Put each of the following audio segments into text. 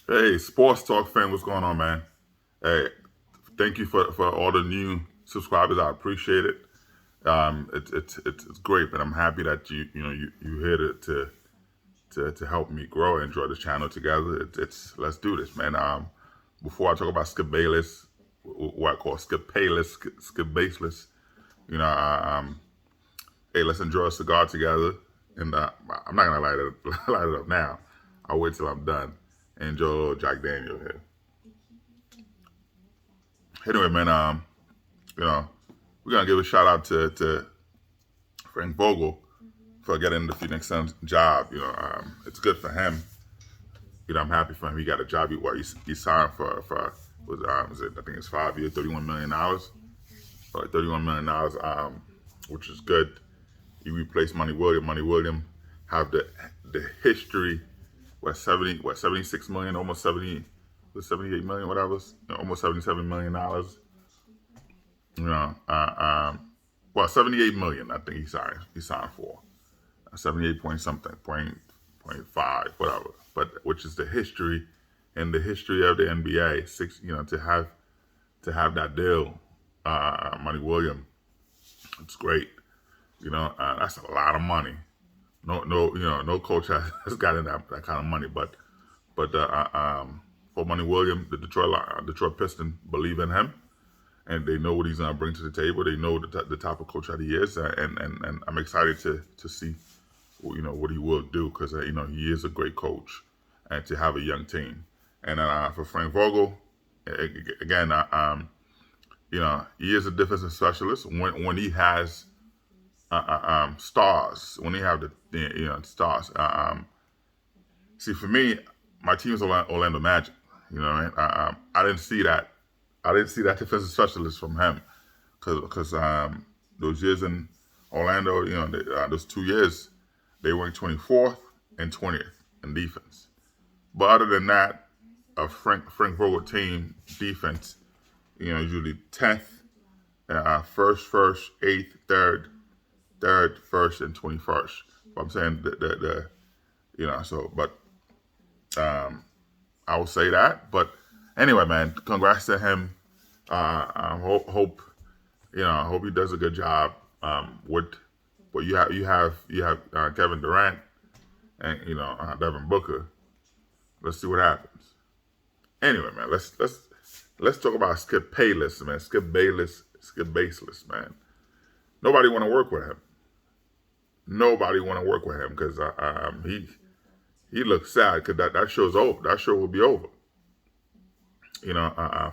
Hey, Sports Talk fan, what's going on, man? Hey, thank you for all the new subscribers. I appreciate it. It's great, but I'm happy that you here to help me grow and enjoy the channel together. It's let's do this, man. Before I talk about Skip Bayless, what I call Skip Bayless, Skip Baseless, you know, hey, let's enjoy a cigar together. And I'm not gonna light it light it up now. I'll wait till I'm done and enjoy a little Jack Daniel here. Anyway, man, you know, we're gonna give a shout out to Frank Vogel for getting the Phoenix Suns job. It's good for him. I'm happy for him. He got a job. He signed for was it? I think it's 5 years, $31 million, or $31 million, which is good. He replaced Money Williams. Money Williams have the history. 76 million, almost 70, 78 million, whatever, almost $77 million. Well, 78 million, I think he signed for 78 point something, point five, whatever. But which is the history in the history of the NBA. To have that deal, Money Williams, it's great. That's a lot of money. No coach has gotten that kind of money, but for Money Williams, the Detroit Pistons believe in him, and they know what he's gonna bring to the table. They know the type of coach that he is, and I'm excited to see what he will do, because he is a great coach, and to have a young team. And for Frank Vogel, again, he is a defensive specialist when he has stars, when he have the stars. See, for me, my team is Orlando Magic. I didn't see that. I didn't see that defensive specialist from him, because those years in Orlando, those 2 years, they ranked 24th and 20th in defense. But other than that, a Frank Vogel team defense, usually 10th, first, 8th, third, first, and 21st. But I'm saying but I will say that. But anyway, man, congrats to him. I hope he does a good job. But you have Kevin Durant and Devin Booker. Let's see what happens. Anyway, man, let's talk about Skip Bayless, man. Skip Baseless, man. Nobody want to work with him. Nobody want to work with him, because he looks sad, because that show's over. That show will be over.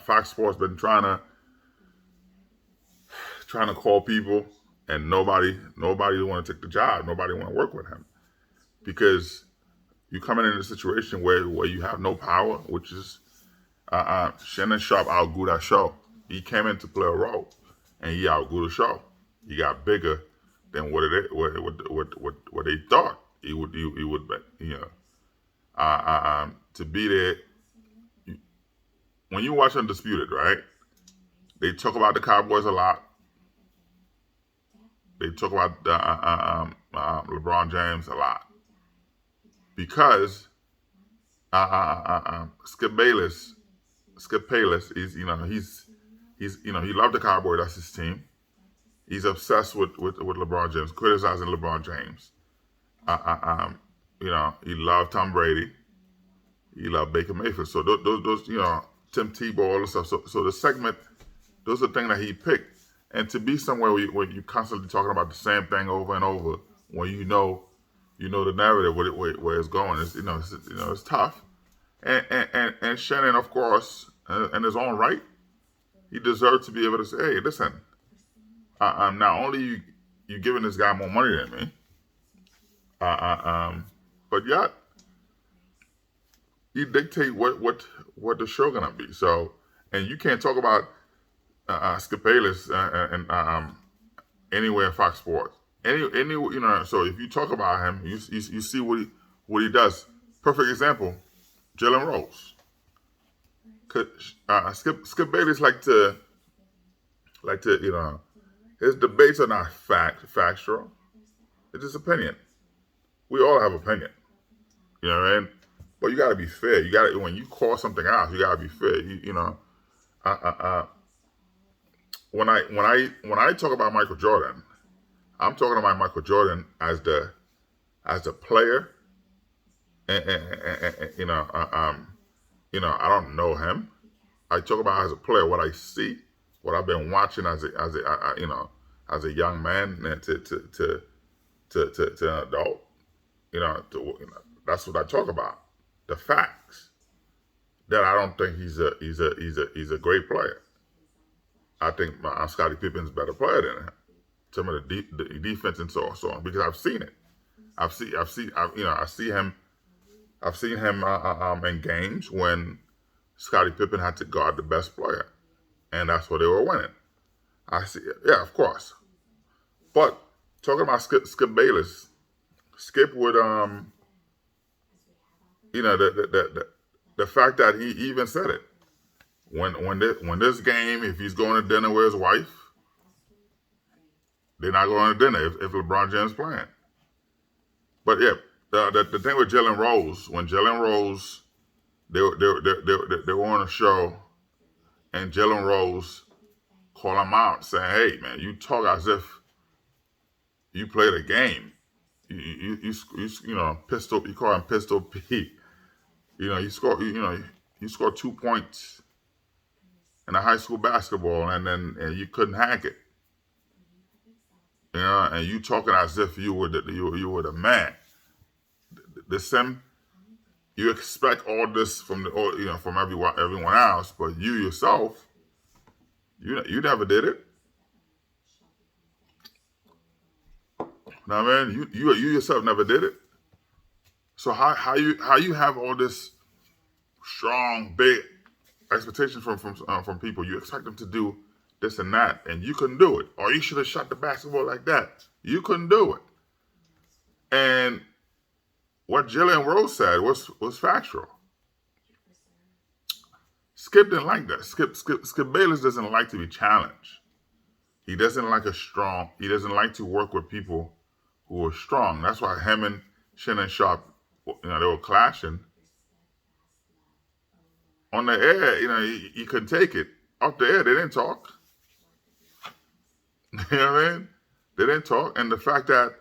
Fox Sports been trying to call people, and nobody want to take the job. Nobody want to work with him, because you coming in a situation where you have no power, which is Shannon Sharpe outgrew that show. He came in to play a role, and he outgrew the show. He got bigger than what they thought he would be. To be there. When you watch Undisputed, right? They talk about the Cowboys a lot. They talk about LeBron James a lot, because Skip Bayless, he's he loved the Cowboys. That's his team. He's obsessed with LeBron James, criticizing LeBron James. He loved Tom Brady. He loved Baker Mayfield. So those Tim Tebow, all the stuff. So the segment, those are the things that he picked. And to be somewhere where you constantly talking about the same thing over and over, when you know the narrative where it's going, it's tough. And Shannon, of course, in his own right, he deserved to be able to say, hey, listen, not only you giving this guy more money than me, but yet you dictate what the show gonna be. So, and you can't talk about Skip Bayless and anywhere in Fox Sports. So if you talk about him, you see what he does. Perfect example, Jalen Rose. Skip Bayless like to his debates are not factual. It's his opinion. We all have opinion. You know what I mean? But you got to be fair. You got to, when you call something out, you got to be fair. You know, uh, uh, uh, when I talk about Michael Jordan, I'm talking about Michael Jordan as the player, and I don't know him. I talk about as a player what I see, what I've been watching as a young man and to an adult. That's what I talk about. The facts. That I don't think he's a great player. I think Scottie Pippen's a better player than him. Some of the defense and so on, because I've seen it. I've seen him in games when Scottie Pippen had to guard the best player, and that's what they were winning. I see it. Yeah, of course. But talking about Skip Bayless, Skip would the fact that he even said it when this game, if he's going to dinner with his wife, they're not going to dinner if LeBron James playing. But yeah, the thing with Jalen Rose, when Jalen Rose, they were on a show, and Jalen Rose called him out saying, "Hey man, you talk as if you played a game. You pistol. You call him Pistol Pete. You scored 2 points in a high school basketball, and you couldn't hack it. And you talking as if you were the man. The same. You expect all this from everyone else, but you yourself, you never did it. Now, man, you yourself never did it. So how you have all this strong, big expectations from people? You expect them to do this and that, and you couldn't do it. Or you should have shot the basketball like that. You couldn't do it. And what Jalen Rose said was factual. Skip didn't like that. Skip Bayless doesn't like to be challenged. He doesn't like he doesn't like to work with people who are strong. That's why him and Sharpe, they were clashing. On the air, he couldn't take it. Off the air, they didn't talk. You know what I mean? They didn't talk. And the fact that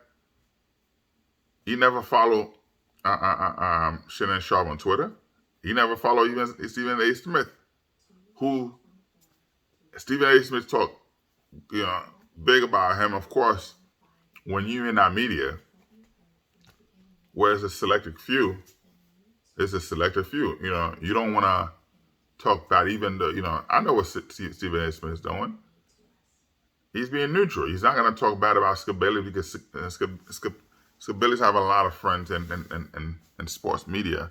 he never followed Sharpe on Twitter. He never followed even Stephen A. Smith, who Stephen A. Smith talked, big about him. Of course, when you're in that media, where it's a selected few, it's a selected few. You don't want to talk bad, even though, I know what Stephen A. Smith is doing. He's being neutral. He's not going to talk bad about Skip Bayless because Skip Bayless have a lot of friends in sports media.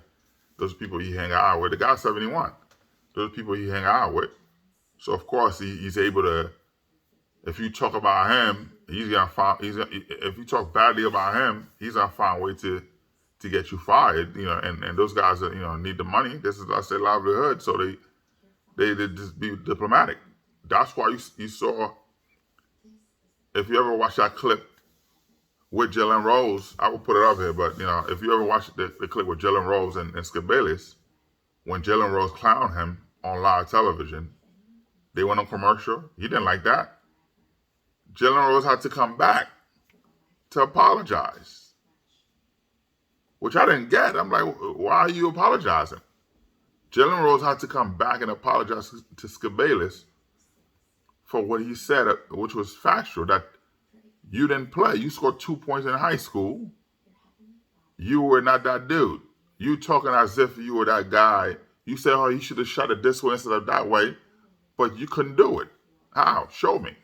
Those people he hang out with. The guy's 71. Those people he hang out with. So of course he's able to. If you talk about him, he's gonna find. If you talk badly about him, he's gonna find a way to get you fired. And those guys need the money. This is, I say, livelihood. So they just be diplomatic. That's why you saw. If you ever watch that clip with Jalen Rose, I will put it up here. But if you ever watch the clip with Jalen Rose and Skip Bayless, when Jalen Rose clowned him on live television, they went on commercial. He didn't like that. Jalen Rose had to come back to apologize, which I didn't get. I'm like, why are you apologizing? Jalen Rose had to come back and apologize to Skip Bayless for what he said, which was factual, that you didn't play. You scored 2 points in high school. You were not that dude. You talking as if you were that guy. You said, you should have shot it this way instead of that way, but you couldn't do it. How? Show me.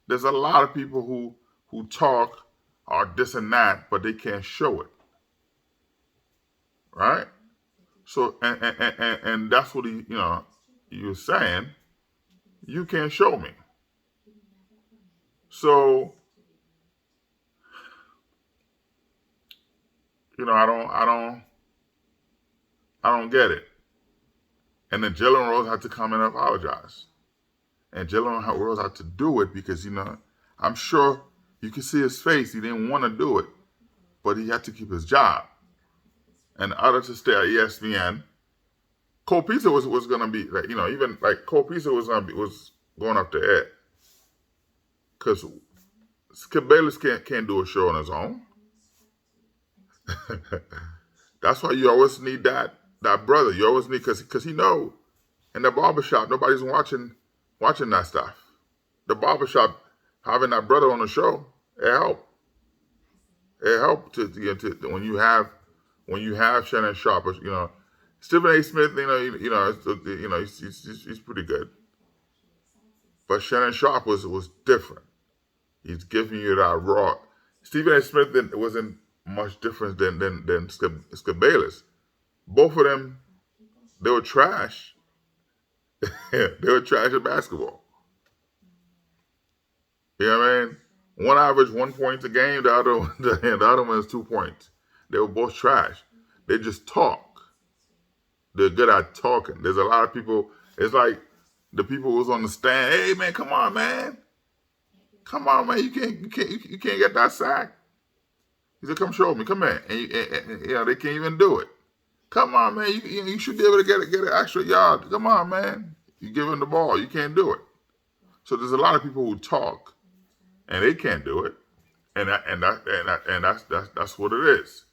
There's a lot of people who talk or this and that, but they can't show it. Right? So, and that's what he was saying. You can't show me. So, I don't get it. And then Jalen Rose had to come and apologize. And Jalen Rose had to do it because, I'm sure you can see his face. He didn't want to do it, but he had to keep his job. and the other to stay at ESPN. Cole Pizza was gonna be like, even like Cole Pizza was going up the air because Skip Bayless can't do a show on his own. That's why you always need that brother. You always need because in the barbershop nobody's watching that stuff. The barbershop having that brother on the show, it helped. It helped to when you have Shannon Sharpe, Stephen A. Smith, he's pretty good. But Shannon Sharpe was different. He's giving you that raw. Stephen A. Smith wasn't much different than Skip Bayless. Both of them, they were trash. They were trash at basketball. You know what I mean? One averaged 1 point a game, the other one is 2 points. They were both trash. They just talk. They're good at talking. There's a lot of people. It's like the people who's on the stand. Hey man, come on man, You can't get that sack. He said, come show me. Come in. And they can't even do it. Come on man, you should be able to get an extra yard. Come on man, you give him the ball. You can't do it. So there's a lot of people who talk, and they can't do it. And that's what it is.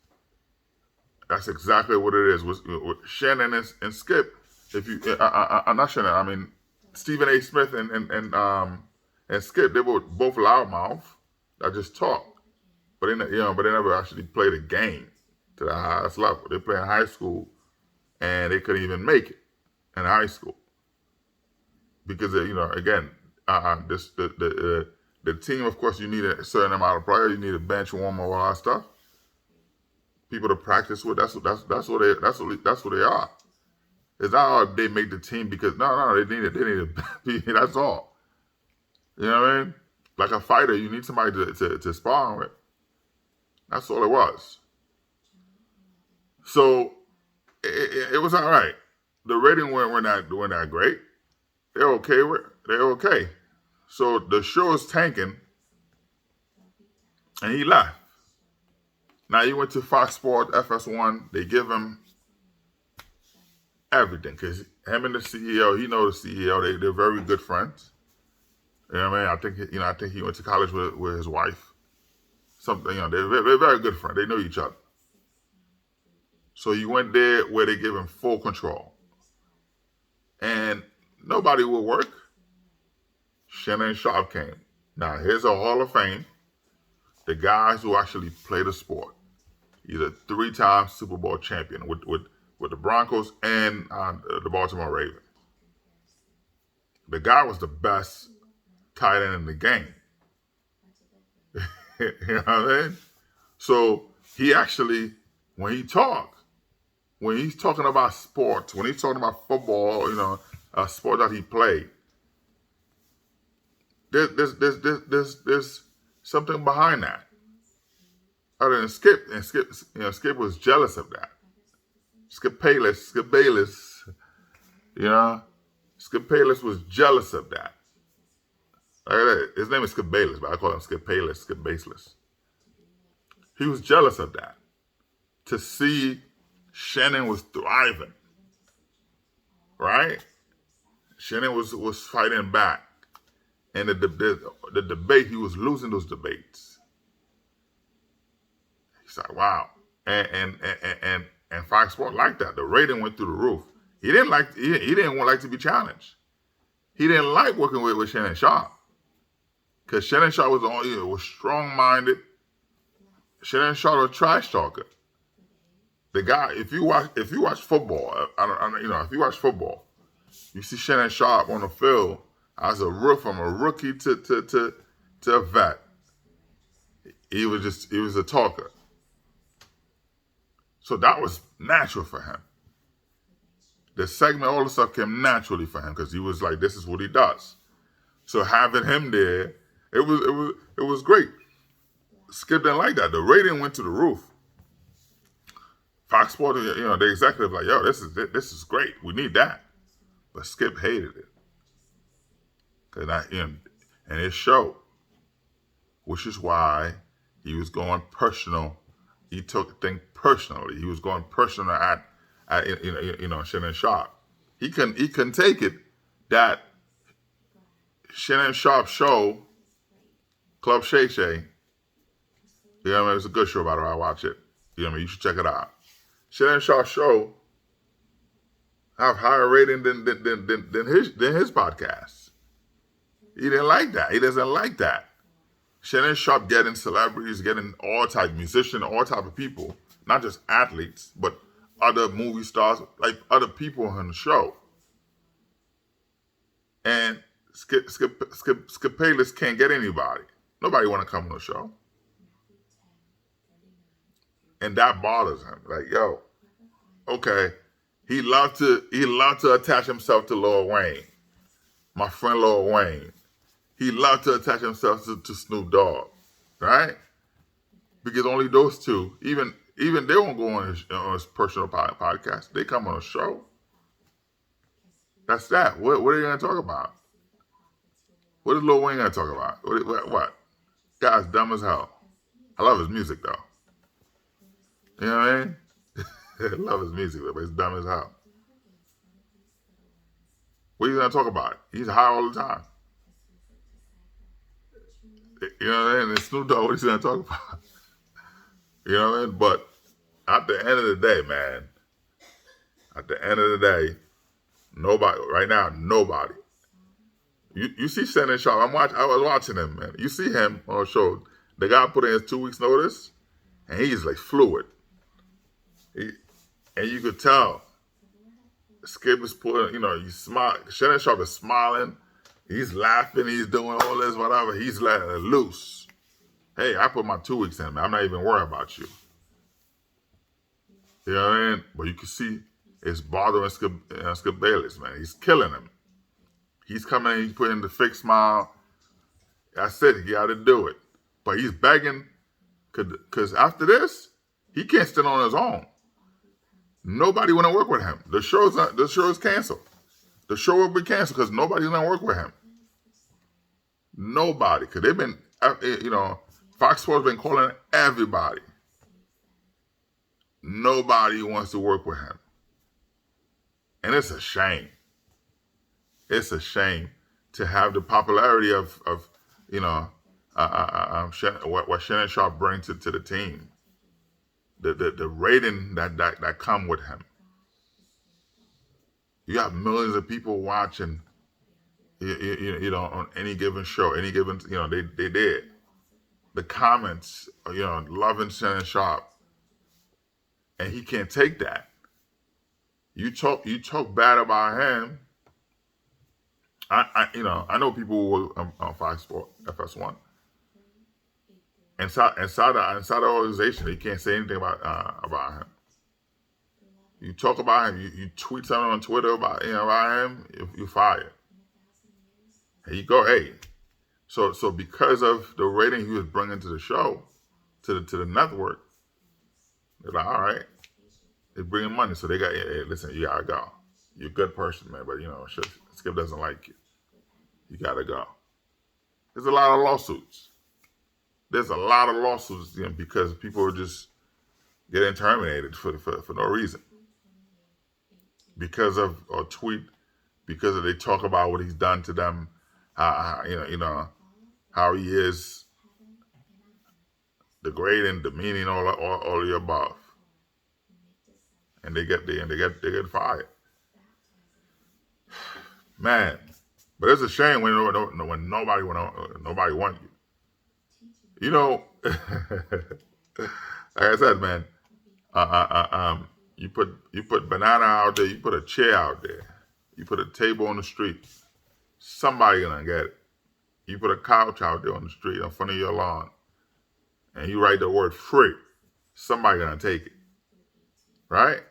That's exactly what it is with Shannon and Skip. If you, not Shannon, I mean Stephen A. Smith and Skip. They were both loudmouth that just talk, but they never actually played a game to the highest level. They play in high school, and they couldn't even make it in high school because again, the team. Of course, you need a certain amount of players. You need a bench warmer, all that stuff. People to practice with. That's what they are. It's not all they make the team because they need a that's all. You know what I mean? Like a fighter, you need somebody to spar with. That's all it was. So it was all right. The rating weren't that great. They're okay. So the show is tanking, and he left. Now he went to Fox Sports, FS1. They give him everything because him and the CEO, he knows the CEO. They're very good friends. You know what I mean? I think he went to college with his wife. Something, they're very good friends. They know each other. So he went there where they give him full control, and nobody will work. Shannon Sharpe came. Now here's a Hall of Fame. The guys who actually play the sport. He's a 3-time Super Bowl champion with the Broncos and the Baltimore Ravens. The guy was the best tight end in the game. You know what I mean? So he actually, when he's talking about sports, when he's talking about football, a sport that he played, there's something behind that. Other than Skip, and Skip was jealous of that. Skip Bayless, Skip Bayless was jealous of that. His name is Skip Bayless, but I call him Skip Bayless, Skip Baseless. He was jealous of that. To see Shannon was thriving, right? Shannon was fighting back, and the debate, he was losing those debates. He's like, wow, and Fox Sports liked that. The rating went through the roof. He didn't like to be challenged. He didn't like working with Shannon Sharpe because Shannon Sharpe was strong-minded. Shannon Sharpe was a trash talker. The guy, if you watch football, if you watch football, you see Shannon Sharpe on the field as from a rookie to a vet. He was a talker. So that was natural for him. The segment, all the stuff came naturally for him because he was like, this is what he does. So having him there, it was great. Skip didn't like that. The rating went to the roof. Fox Sports, the executive like, yo, this is great. We need that. But Skip hated it. And it showed. Which is why he was going personal he took things personally. He was going personal at Shannon Sharpe. He couldn't take it that Shannon Sharpe show, Club Shay Shay. You know what I mean? It's a good show, by the way. I watch it. You know what I mean? You should check it out. Shannon Sharpe show have higher rating than his podcast. He didn't like that. He doesn't like that. Shannon Sharpe getting celebrities, getting all type musicians, all type of people, not just athletes, but other movie stars, like other people on the show. And Skip Bayless can't get anybody. Nobody want to come on the show. And that bothers him. Like, yo, okay, he loved to attach himself to Lil Wayne, my friend Lil Wayne. He loved to attach himself to Snoop Dogg, right? Because only those two, even they won't go on his personal podcast. They come on a show. That's that. What are you going to talk about? What is Lil Wayne going to talk about? What? Guy's dumb as hell. I love his music, though. You know what I mean? I love his music, but he's dumb as hell. What are you going to talk about? He's high all the time. You know what I mean? And Snoop Dogg, what is he going to talk about? You know what I mean? But at the end of the day, man, at the end of the day, nobody, right now, nobody. You see Shannon Sharpe. I was watching him, man. You see him on the show. The guy put in his 2 weeks notice, and he's like fluid. And you could tell Skip is putting, you smile. Shannon Sharpe is smiling. He's laughing. He's doing all this, whatever. He's letting it loose. Hey, I put my 2 weeks in, man. I'm not even worried about you. You know what I mean? But you can see it's bothering Skip Bayless, man. He's killing him. He's coming in, he's putting the fake smile. I said he got to do it. But he's begging, because after this, he can't stand on his own. Nobody want to work with him. The show is canceled. The show will be canceled because nobody's going to work with him. Nobody. Because they've been, Fox Sports been calling everybody. Nobody wants to work with him. And it's a shame. It's a shame to have the popularity of what Shannon Sharpe brings to the team. The rating that come with him. You got millions of people watching, on any given show, any given, they did. The comments, loving Shannon Sharpe. And he can't take that. You talk bad about him. I know people who were on Fox Sports, FS1. Inside the organization, they can't say anything about him. You talk about him, you tweet something on Twitter about him, you fired. Here you go, hey. So because of the rating he was bringing to the show, to the network, they're like, all right, they're bringing money, so they got, hey, listen, you gotta go. You're a good person, man, but Skip doesn't like you. You gotta go. There's a lot of lawsuits. Because people are just getting terminated for no reason. Because of a tweet, because they talk about what he's done to them, how he is degrading, demeaning, all of the above, and they get fired. Man, but it's a shame when nobody wants you. Like I said, man, you put banana out there, you put a chair out there, you put a table on the street, somebody gonna get it. You put a couch out there on the street in front of your lawn, and you write the word free, somebody gonna take it, right?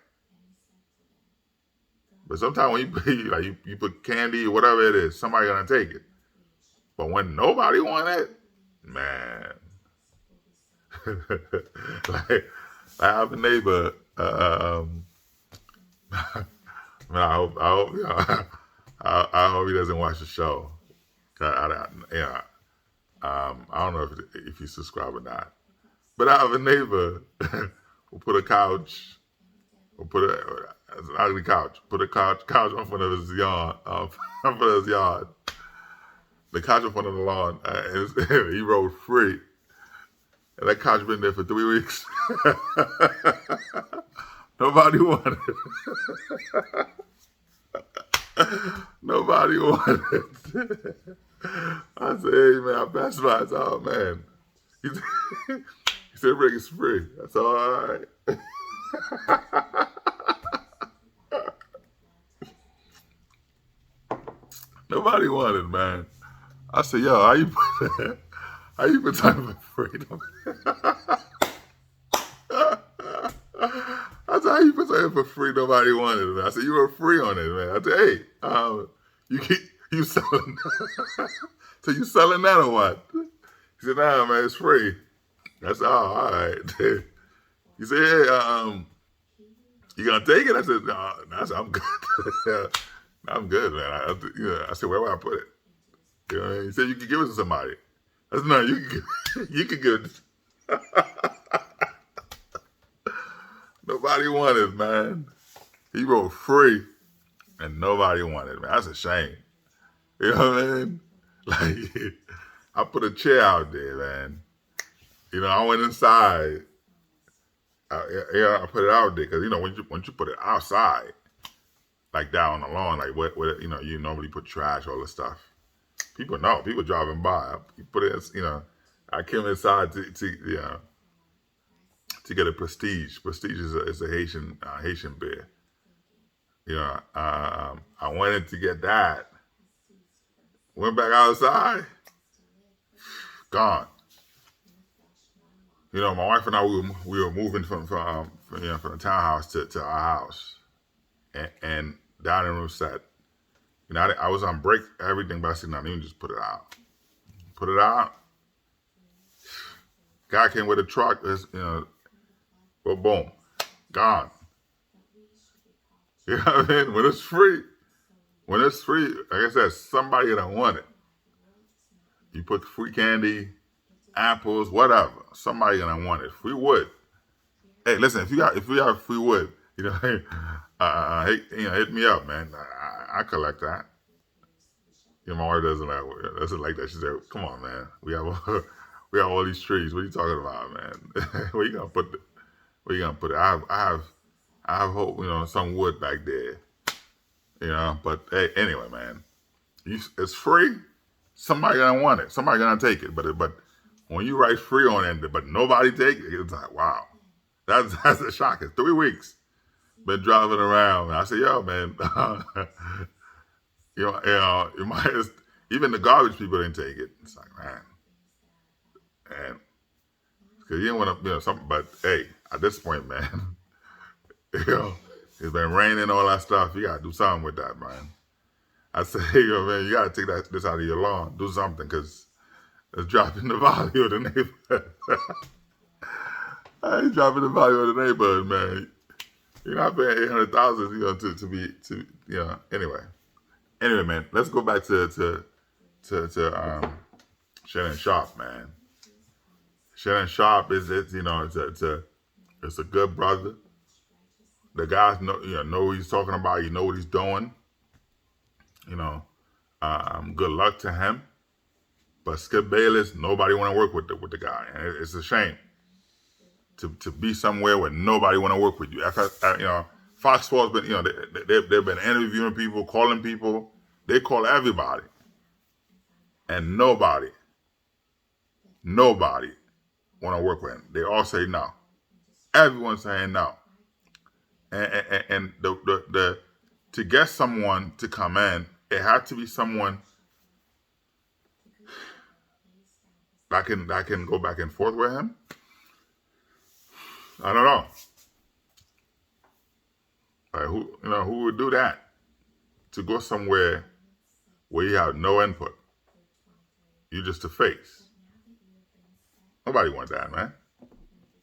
But sometimes when you put candy or whatever it is, somebody gonna take it. But when nobody want it, man. I have a neighbor. I hope he doesn't watch the show. I don't know if he subscribed or not. But I have a neighbor who put a couch, or put it's an ugly couch, put a couch in front of his yard, in front of his yard. The couch in front of the lawn, and he rode free. And that couch been there for 3 weeks. Nobody wanted it. Nobody wanted it. I said, hey man, I passed by. I said, oh man. He said, Rick, it's free. I said, all right. Nobody wanted it, man. I said, yo, how you put time for freedom? I said, how you put something for free? Nobody wanted it, man. I said, you were free on it, man. I said, hey, you selling? So you selling that or what? He said, nah, man, it's free. I said, oh, all right. He said, hey, you gonna take it? I said, no. I said, I'm good. I'm good, man. I said, where would I put it? You know what I mean? He said, you can give it to somebody. I said, no, you can give it. Nobody wanted it, man. He wrote free, and nobody wanted it, man. That's a shame. You know what I mean? Like, I put a chair out there, man. You know, I went inside. I put it out there because, you know, once you put it outside, like down on the lawn, like where you know, you normally put trash, all this stuff. People know. People driving by. You put it, you know. I came inside to get a Prestige. Prestige is a Haitian beer. You know, I went in to get that. Went back outside. Gone. You know, my wife and I we were moving from the townhouse to our house, and dining room set. You know, I was on break, everything, but I said, no, let me just put it out. Put it out. Guy came with a truck, you know, well, boom, gone. You know what I mean? When it's free, like I said, somebody that want it. You put free candy, apples, whatever. Somebody gonna want it. Free wood. Hey, listen, if we got free wood, you know, hit me up, man. I collect that. You know, my wife doesn't like that. She said, "Come on, man. We have all these trees. What are you talking about, man? Where you gonna put it? I have hope, you know, some wood back there. You know, but hey, anyway, man, it's free. Somebody gonna want it. Somebody gonna take it. But when you write free on it, but nobody take it, it's like, wow, that's a shock. It's 3 weeks. Been driving around. Man. I said, yo, man, you might even the garbage people didn't take it. It's like, man, because you didn't want to, you know, something. But hey, at this point, man, you know, it's been raining, all that stuff. You gotta do something with that, man. I say, yo, man, you gotta take this out of your lawn. Do something, because it's dropping the value of the neighborhood. It's dropping the value of the neighborhood, man. You're not paying $800,000, you know, to be you know. Anyway, man, let's go back to Shannon Sharpe, man. Shannon Sharpe is you know, it's a good brother. The guys know what he's talking about. You know what he's doing. You know, good luck to him. But Skip Bayless, nobody want to work with the guy, and it's a shame to be somewhere where nobody want to work with you. You know, Fox Sports been, you know, they've been interviewing people, calling people. They call everybody, and nobody want to work with him. They all say no. Everyone's saying no. And the to get someone to come in, it had to be someone that can go back and forth with him. I don't know. Like who would do that? To go somewhere where you have no input. You just a face. Nobody wants that, man.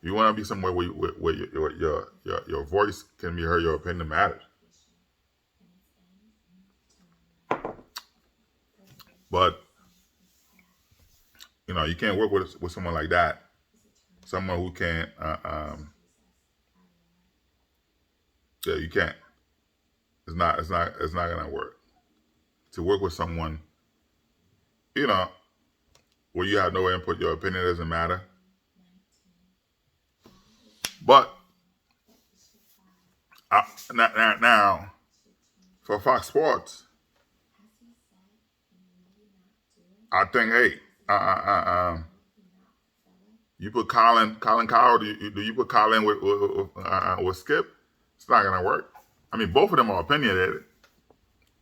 You want to be somewhere where your voice can be heard, your opinion matters. But you know, you can't work with someone like that someone who can't. Yeah, you can't. It's not. It's not. It's not gonna work. To work with someone, you know, where you have no input, your opinion doesn't matter. But now for Fox Sports, I think, hey, you put Colin Coward, do you put Colin with Skip? It's not gonna work. I mean, both of them are opinionated,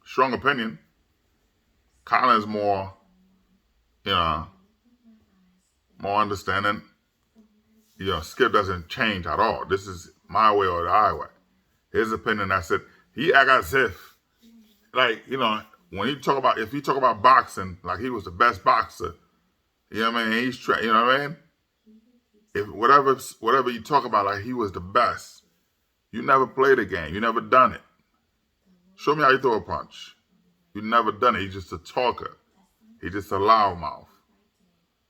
strong opinion. Colin's more, you know, more understanding. You know, Skip doesn't change at all. This is my way or the highway. His opinion, that's it. He act as if, like, you know, when he talk about, if he talk about boxing, like he was the best boxer, you know what I mean? You know what I mean? If whatever you talk about, like he was the best, you never played a game. You never done it. Show me how you throw a punch. You never done it. He's just a talker. He's just a loudmouth.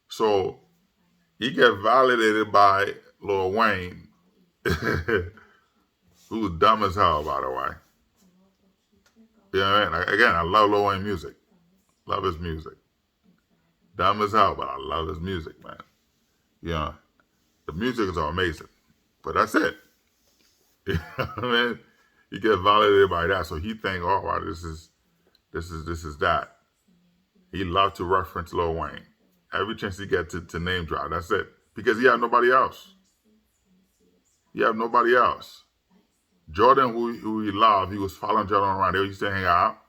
So he get validated by Lil Wayne, who's dumb as hell, by the way. You know what I mean? Like, again, I love Lil Wayne music. Love his music. Dumb as hell, but I love his music, man. You know, the music is amazing. But that's it. You know what I mean? You get validated by that. So he think, oh wow, this is that. He loved to reference Lil Wayne. Every chance he get to name drop. That's it. Because he had nobody else. He had nobody else. Jordan, who he loved, he was following Jordan around. They used to hang out.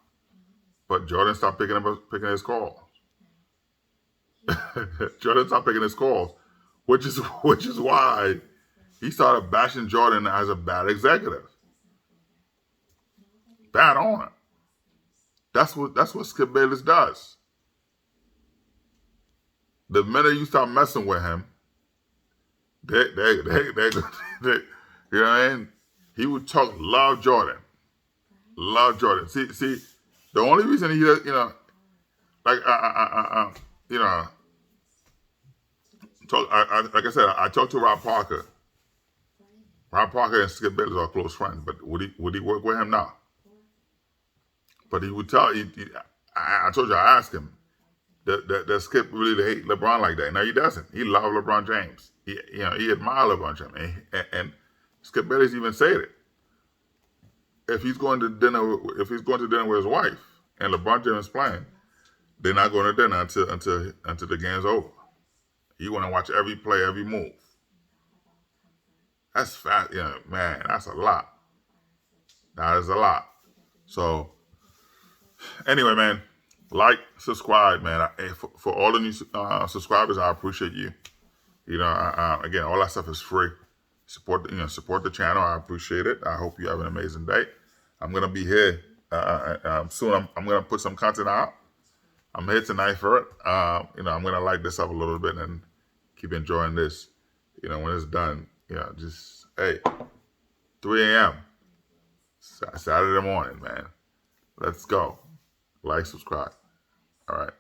But Jordan stopped picking his calls. Jordan stopped picking his calls. Which is why he started bashing Jordan as a bad executive. Bad owner. That's what Skip Bayless does. The minute you start messing with him, they you know what I mean? He would talk love Jordan. Love Jordan. See, the only reason he does, you know, like you know, like I said, I talked to Rob Parker. Rob Parker and Skip Bayless are close friends, but would he work with him now? But he would tell you. I told you, I asked him that Skip really hate LeBron like that. No, he doesn't. He loves LeBron James. He admires LeBron James, and Skip Bayless even said it. If he's going to dinner with his wife and LeBron James is playing, they're not going to dinner until the game's over. You want to watch every play, every move. That's fast, you know, man. That's a lot. That is a lot. So, anyway, man, like, subscribe, man. For all the new subscribers, I appreciate you. You know, again, all that stuff is free. Support the channel. I appreciate it. I hope you have an amazing day. I'm gonna be here soon. I'm gonna put some content out. I'm here tonight for it. You know, I'm gonna light this up a little bit and keep enjoying this. You know, when it's done, you know, just, hey, 3 a.m. Saturday morning, man. Let's go. Like, subscribe. All right.